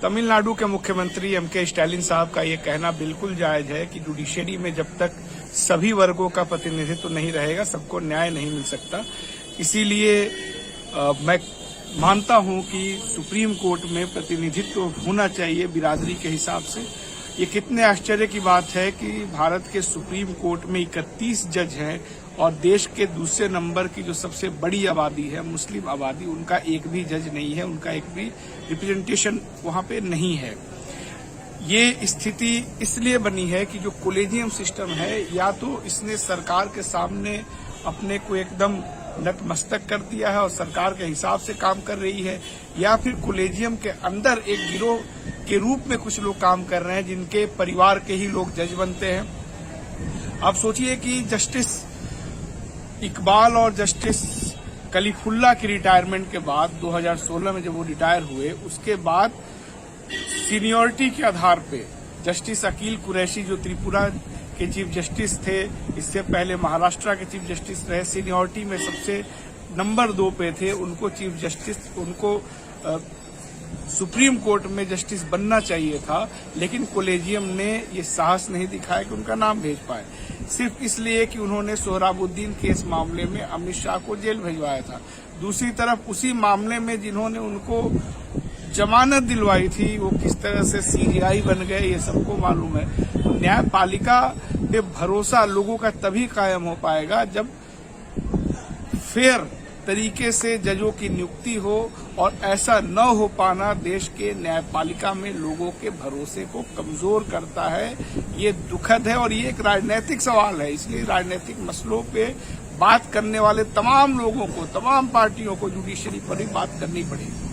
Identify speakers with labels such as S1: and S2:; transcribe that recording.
S1: तमिलनाडु के मुख्यमंत्री MK. Stalin साहब का ये कहना बिल्कुल जायज है कि जुडिशरी में जब तक सभी वर्गों का प्रतिनिधित्व नहीं रहेगा, सबको न्याय नहीं मिल सकता। इसीलिए मैं मानता हूं कि सुप्रीम कोर्ट में प्रतिनिधित्व होना चाहिए बिरादरी के हिसाब से। ये कितने आश्चर्य की बात है कि भारत के सुप्रीम कोर्ट में 31 जज हैं और देश के दूसरे नंबर की जो सबसे बड़ी आबादी है, मुस्लिम आबादी, उनका एक भी जज नहीं है, उनका एक भी रिप्रेजेंटेशन वहां पे नहीं है। ये स्थिति इसलिए बनी है कि जो कोलेजियम सिस्टम है, या तो इसने सरकार के सामने अपने को एकदम नतमस्तक कर दिया है और सरकार के हिसाब से काम कर रही है, या फिर कोलेजियम के अंदर एक गिरोह के रूप में कुछ लोग काम कर रहे हैं जिनके परिवार के ही लोग जज बनते हैं। आप सोचिए कि जस्टिस इकबाल और जस्टिस कलीफुल्ला की रिटायरमेंट के बाद 2016 में जब वो रिटायर हुए, उसके बाद सीनियरिटी के आधार पे जस्टिस अकील कुरैशी जो त्रिपुरा के चीफ जस्टिस थे, इससे पहले महाराष्ट्र के चीफ जस्टिस रहे, सीनियरिटी में सबसे नंबर 2 पे थे, उनको चीफ जस्टिस, उनको सुप्रीम कोर्ट में जस्टिस बनना चाहिए था, लेकिन कोलेजियम ने ये साहस नहीं दिखाया कि उनका नाम भेज पाए, सिर्फ इसलिए कि उन्होंने सोहराबुद्दीन केस मामले में अमित शाह को जेल भिजवाया था। दूसरी तरफ उसी मामले में जिन्होंने उनको जमानत दिलवाई थी, वो किस तरह से सीजीआई बन गए, ये सबको मालूम है। न्यायपालिका पे भरोसा लोगों का तभी कायम हो पाएगा जब फेयर तरीके से जजों की नियुक्ति हो, और ऐसा न हो पाना देश के न्यायपालिका में लोगों के भरोसे को कमजोर करता है। ये दुखद है और ये एक राजनीतिक सवाल है, इसलिए राजनीतिक मसलों पे बात करने वाले तमाम लोगों को, तमाम पार्टियों को जुडिशरी पर ही बात करनी पड़ेगी।